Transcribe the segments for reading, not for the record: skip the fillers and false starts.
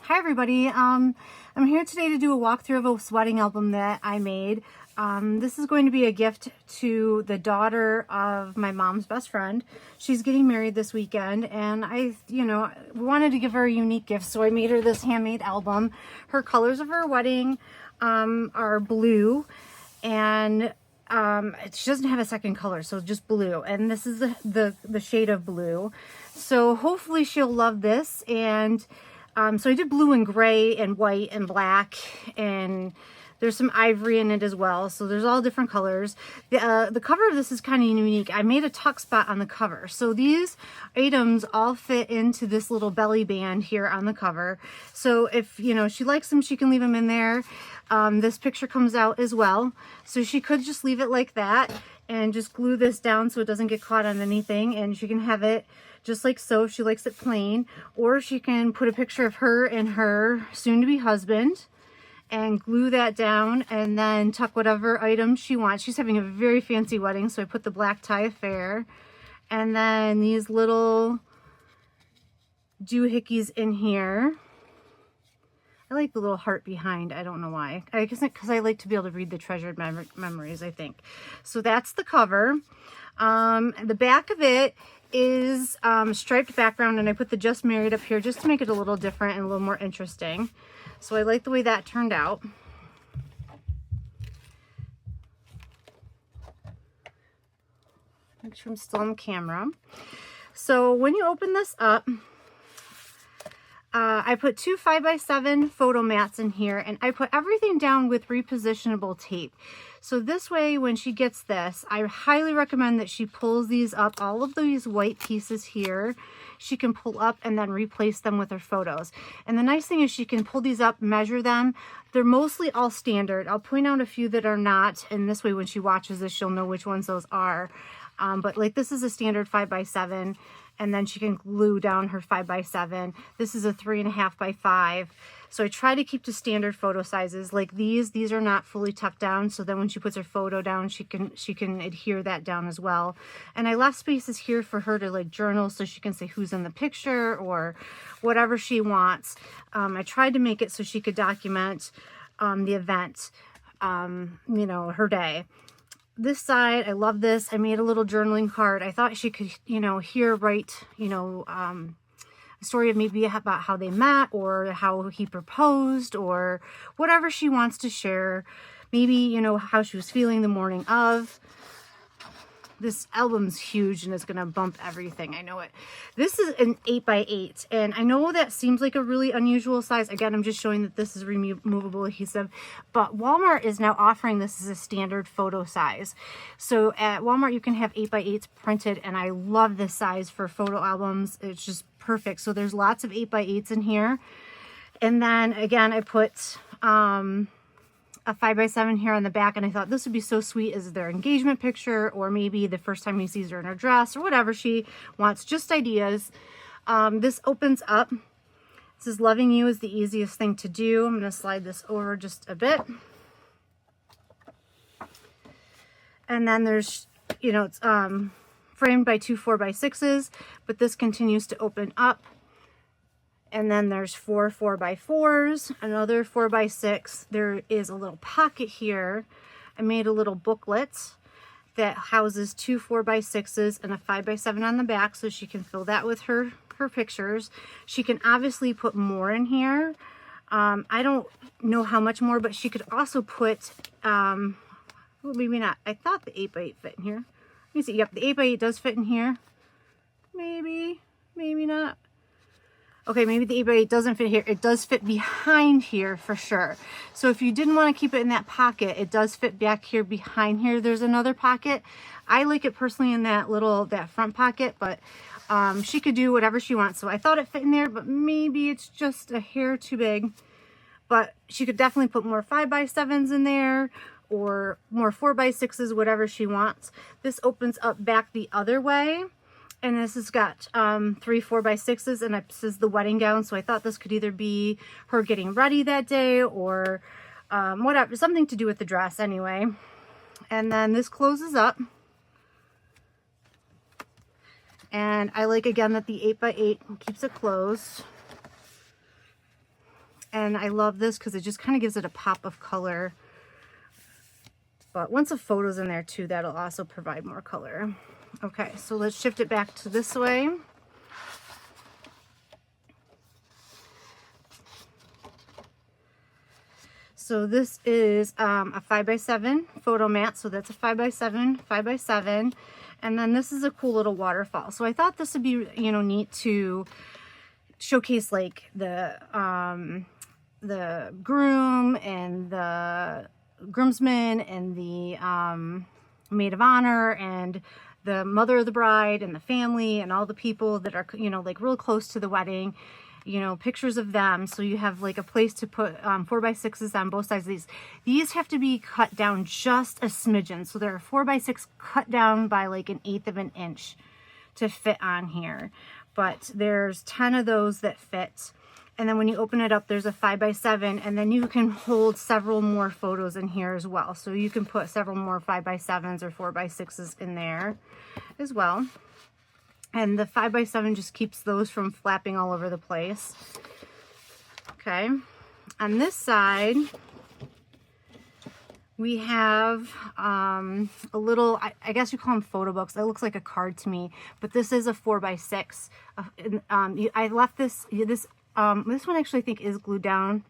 Hi everybody, I'm here today to do a walkthrough of a wedding album that I made. This is going to be a gift to the daughter of my mom's best friend. She's getting married this weekend and I wanted to give her a unique gift, so I made her this handmade album. Her colors of her wedding are blue, and she doesn't have a second color, so just blue, and this is the shade of blue. So hopefully she'll love this. And so I did blue and gray and white and black, and there's some ivory in it as well. So there's all different colors. The cover of this is kind of unique. I made a tuck spot on the cover. So these items all fit into this little belly band here on the cover. So if, she likes them, she can leave them in there. This picture comes out as well. So she could just leave it like that and just glue this down so it doesn't get caught on anything. And she can have it just like so if she likes it plain, or she can put a picture of her and her soon-to-be husband and glue that down and then tuck whatever item she wants. She's having a very fancy wedding, so I put the black tie affair and then these little doohickeys in here. I like the little heart behind. I don't know why. I guess because I like to be able to read the treasured memories, I think. So that's the cover. The back of it is striped background, and I put the just married up here just to make it a little different and a little more interesting. So I like the way that turned out. Make sure I'm still on camera. So when you open this up, I put two 5x7 photo mats in here, and I put everything down with repositionable tape. So this way, when she gets this, I highly recommend that she pulls these up. All of these white pieces here, she can pull up and then replace them with her photos. And the nice thing is she can pull these up, measure them. They're mostly all standard. I'll point out a few that are not, and this way when she watches this, she'll know which ones those are. But like this is a standard 5x7. And then she can glue down her 5x7. This is a 3.5x5. So I try to keep to standard photo sizes. Like these are not fully tucked down. So then when she puts her photo down, she can adhere that down as well. And I left spaces here for her to like journal, so she can say who's in the picture or whatever she wants. I tried to make it so she could document the event, her day. This side, I love this. I made a little journaling card. I thought she could, here write, a story of maybe about how they met or how he proposed or whatever she wants to share. Maybe, how she was feeling the morning of. This album's huge and it's going to bump everything. I know it. This is an 8x8, and I know that seems like a really unusual size. Again, I'm just showing that this is removable adhesive, but Walmart is now offering this as a standard photo size. So at Walmart, you can have 8x8s printed, and I love this size for photo albums. It's just perfect. So there's lots of 8x8s in here. And then again, I put a 5x7 here on the back, and I thought this would be so sweet as their engagement picture, or maybe the first time he sees her in her dress, or whatever she wants, just ideas. This opens up. It says loving you is the easiest thing to do. I'm going to slide this over just a bit. And then there's, it's framed by two 4x6s, but this continues to open up. And then there's four 4x4s, another 4x6. There is a little pocket here. I made a little booklet that houses two 4x6s and a 5x7 on the back, so she can fill that with her pictures. She can obviously put more in here. I don't know how much more, but she could also put, well, maybe not. I thought the 8x8 fit in here. Let me see. Yep, the 8x8 does fit in here. Maybe not. Okay, maybe the 8x8 doesn't fit here. It does fit behind here for sure. So if you didn't want to keep it in that pocket, it does fit back here behind here. There's another pocket. I like it personally in that front pocket, but she could do whatever she wants. So I thought it fit in there, but maybe it's just a hair too big. But she could definitely put more 5x7s in there or more 4x6s, whatever she wants. This opens up back the other way. And this has got three 4x6s, and this is the wedding gown. So I thought this could either be her getting ready that day or whatever, something to do with the dress anyway. And then this closes up. And I like, again, that the 8x8 keeps it closed. And I love this because it just kind of gives it a pop of color. But once a photo's in there too, that'll also provide more color. Okay, so let's shift it back to this way. So this is a 5x7 photo mat. So that's a 5x7, 5x7. And then this is a cool little waterfall. So I thought this would be, you know, neat to showcase like the groom and the groomsmen and the maid of honor and the mother of the bride and the family and all the people that are, you know, like real close to the wedding, you know, pictures of them. So you have like a place to put 4x6s on both sides of these. These have to be cut down just a smidgen. So they're 4x6 cut down by like 1/8 of an inch to fit on here. But there's 10 of those that fit. And then when you open it up, there's a 5x7, and then you can hold several more photos in here as well. So you can put several more 5x7s or 4x6s in there as well. And the 5x7 just keeps those from flapping all over the place. Okay. On this side, we have a little, I guess you call them photo books. That looks like a card to me, but this is a 4x6. I left this one actually I think is glued down.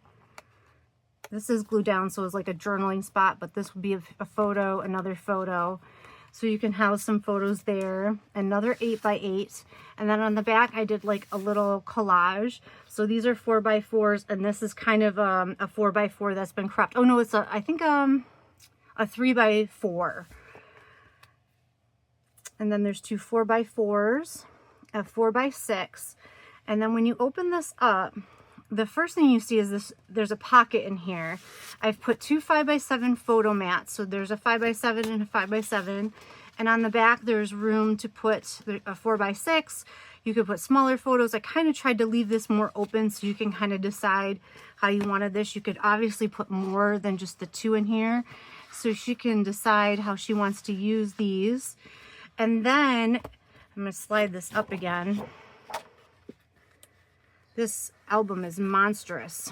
This is glued down, so it's like a journaling spot, but this would be a photo, another photo. So you can house some photos there. Another 8x8. And then on the back, I did like a little collage. So these are 4x4s, and this is kind of a 4x4 that's been cropped. Oh no, it's I think a 3x4. And then there's two 4x4s, a 4x6. And then when you open this up, the first thing you see is this, there's a pocket in here. I've put two 5x7 photo mats. So there's a 5x7 and a 5x7. And on the back, there's room to put a 4x6. You could put smaller photos. I kind of tried to leave this more open so you can kind of decide how you wanted this. You could obviously put more than just the two in here. So she can decide how she wants to use these. And then I'm going to slide this up again. This album is monstrous.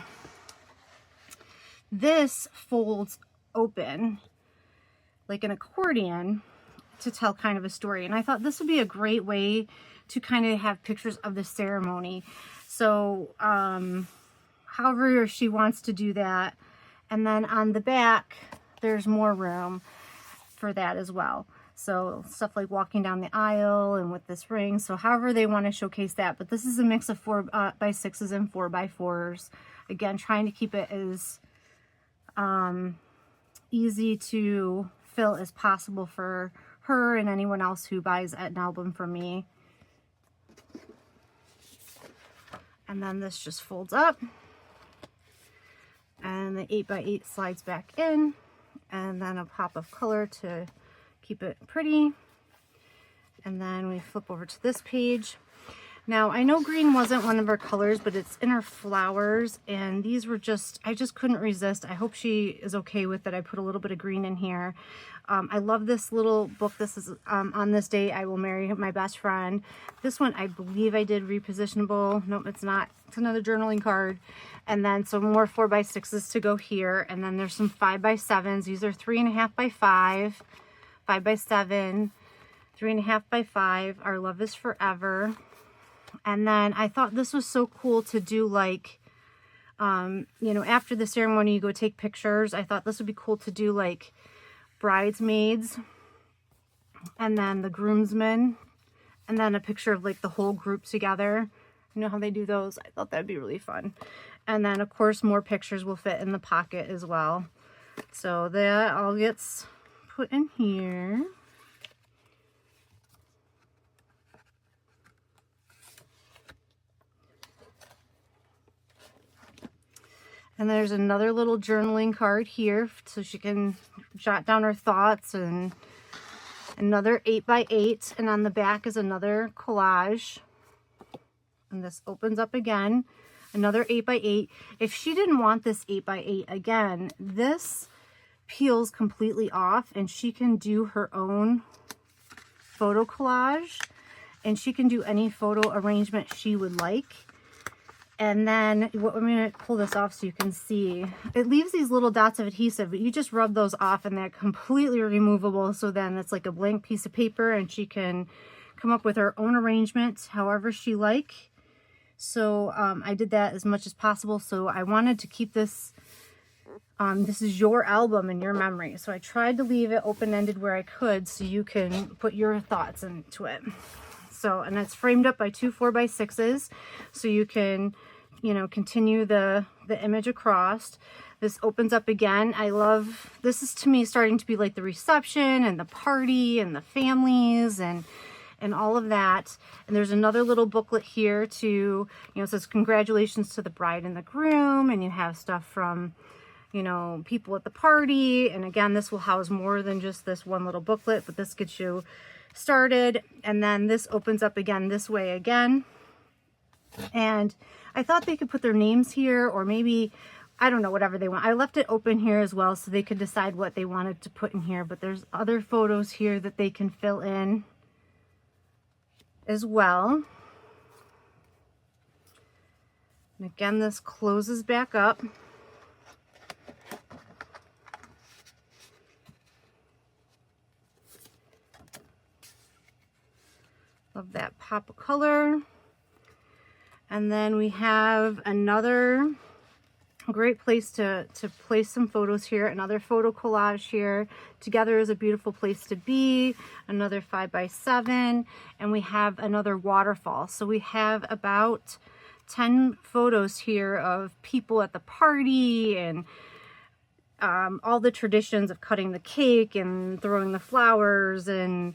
This folds open like an accordion to tell kind of a story. And I thought this would be a great way to kind of have pictures of the ceremony. So however she wants to do that. And then on the back, there's more room for that as well. So stuff like walking down the aisle and with this ring. So however they want to showcase that. But this is a mix of 4x6s and 4x4s. Again, trying to keep it as easy to fill as possible for her and anyone else who buys an album from me. And then this just folds up. And the 8x8 slides back in. And then a pop of color to keep it pretty. And then we flip over to this page. Now I know green wasn't one of her colors, but it's in her flowers, and these were just, I just couldn't resist. I hope she is okay with it. I put a little bit of green in here. I love this little book. This is On This Day I Will Marry My Best Friend. This one I believe I did repositionable. Nope, it's not. It's another journaling card. And then some more 4x6s to go here. And then there's some 5x7s. These are 3.5x5. 5x7, 3.5x5, Our Love Is Forever. And then I thought this was so cool to do, like, you know, after the ceremony, you go take pictures. I thought this would be cool to do, like, bridesmaids, and then the groomsmen, and then a picture of, like, the whole group together. You know how they do those? I thought that'd be really fun. And then, of course, more pictures will fit in the pocket as well. So that all gets put in here. And there's another little journaling card here so she can jot down her thoughts, and another 8x8, and on the back is another collage. And this opens up again, another 8x8. If she didn't want this 8x8 again, this peels completely off, and she can do her own photo collage, and she can do any photo arrangement she would like. And then I'm going to pull this off so you can see. It leaves these little dots of adhesive, but you just rub those off and they're completely removable. So then it's like a blank piece of paper and she can come up with her own arrangement however she like. So I did that as much as possible. So I wanted to keep this, this is your album and your memory. So I tried to leave it open-ended where I could so you can put your thoughts into it. So, and it's framed up by two 4x6s, so you can, you know, continue the image across. This opens up again. I love, this is to me starting to be like the reception and the party and the families and all of that. And there's another little booklet here to, you know, it says congratulations to the bride and the groom, and you have stuff from, you know, people at the party. And again, this will house more than just this one little booklet, but this gets you started. And then this opens up again this way again. And I thought they could put their names here, or maybe, I don't know, whatever they want. I left it open here as well so they could decide what they wanted to put in here, but there's other photos here that they can fill in as well. And again, this closes back up. Love that pop of color. And then we have another great place to place some photos here. Another photo collage here. Together is a beautiful place to be. Another 5x7. And we have another waterfall. So we have about 10 photos here of people at the party and all the traditions of cutting the cake and throwing the flowers and,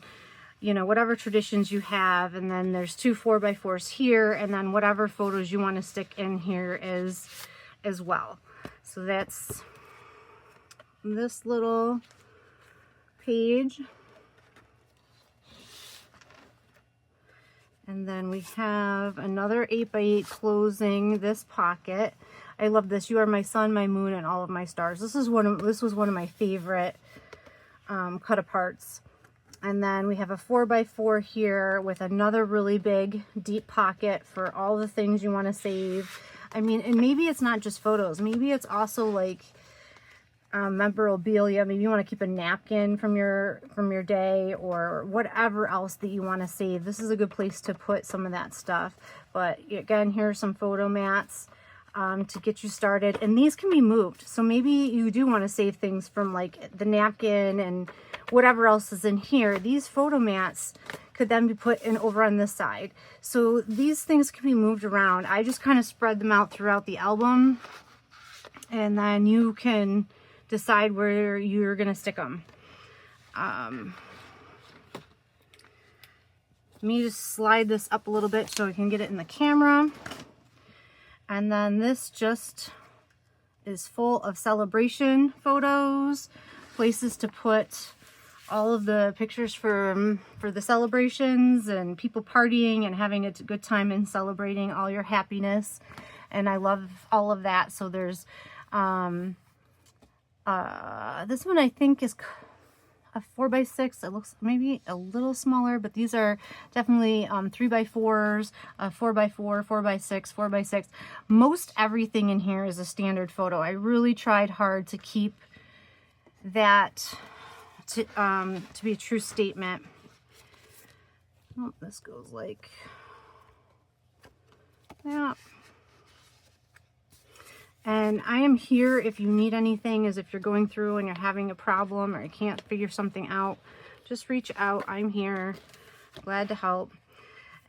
you know, whatever traditions you have. And then there's two 4x4s here, and then whatever photos you want to stick in here as well. So that's this little page. And then we have another 8x8 closing this pocket. I love this. You are my sun, my moon, and all of my stars. This was one of my favorite cut aparts. And then we have a 4x4 here with another really big deep pocket for all the things you want to save. I mean, and maybe it's not just photos. Maybe it's also like memorabilia. Maybe you want to keep a napkin from your day, or whatever else that you want to save. This is a good place to put some of that stuff. But again, here are some photo mats to get you started. And these can be moved. So maybe you do want to save things from like the napkin and whatever else is in here. These photo mats could then be put in over on this side. So these things can be moved around. I just kind of spread them out throughout the album, and then you can decide where you're going to stick them. Let me just slide this up a little bit so I can get it in the camera. And then this just is full of celebration photos, places to put all of the pictures for the celebrations and people partying and having a good time and celebrating all your happiness. And I love all of that. So there's this one I think is a 4x6. It looks maybe a little smaller, but these are definitely 3x4s, 4x4, 4x6, 4x6. Most everything in here is a standard photo. I really tried hard to keep that to be a true statement. Oh, this goes like that. And I am here if you need anything, as if you're going through and you're having a problem or you can't figure something out, just reach out. I'm here, glad to help.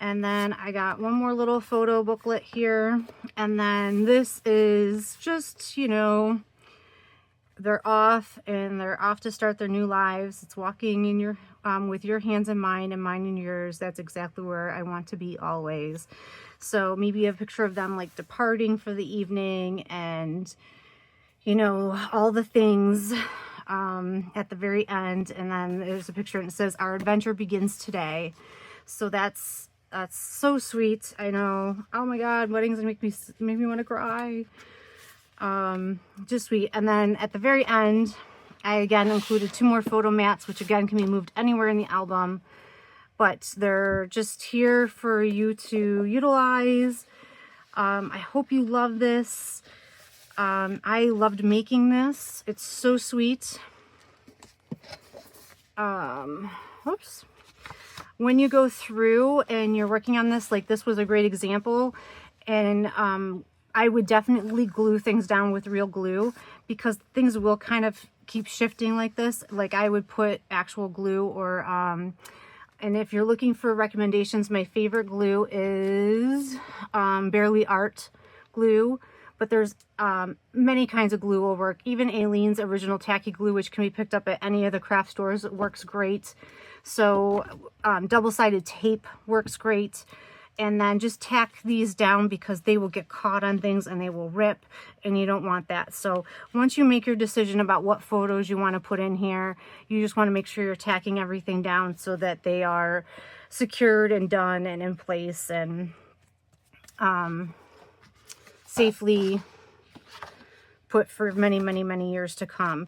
And then I got one more little photo booklet here. And then this is just, you know, they're off to start their new lives. It's walking in your with your hands in mine and mine in yours. That's exactly where I want to be always. So maybe a picture of them like departing for the evening, and you know, all the things at the very end. And then there's a picture and it says our adventure begins today. So that's so sweet. I know. Oh my God, weddings make me want to cry. Just sweet. And then at the very end, I again included two more photo mats, which again can be moved anywhere in the album, but they're just here for you to utilize. I hope you love this. I loved making this. It's so sweet. Whoops. When you go through and you're working on this, like this was a great example, and I would definitely glue things down with real glue, because things will kind of keep shifting like this. Like I would put actual glue, or and if you're looking for recommendations, my favorite glue is Barely Art glue. But there's many kinds of glue will work. Even Aileen's original tacky glue, which can be picked up at any of the craft stores, works great. So double-sided tape works great. And then just tack these down, because they will get caught on things and they will rip, and you don't want that. So once you make your decision about what photos you want to put in here, you just want to make sure you're tacking everything down so that they are secured and done and in place, and safely put for many, many, many years to come.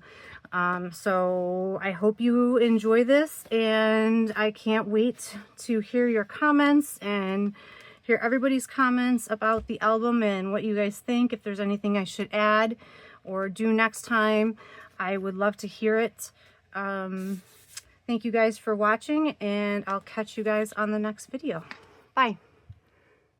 So I hope you enjoy this, and I can't wait to hear your comments and hear everybody's comments about the album and what you guys think. If there's anything I should add or do next time, I would love to hear it. Thank you guys for watching, and I'll catch you guys on the next video. Bye.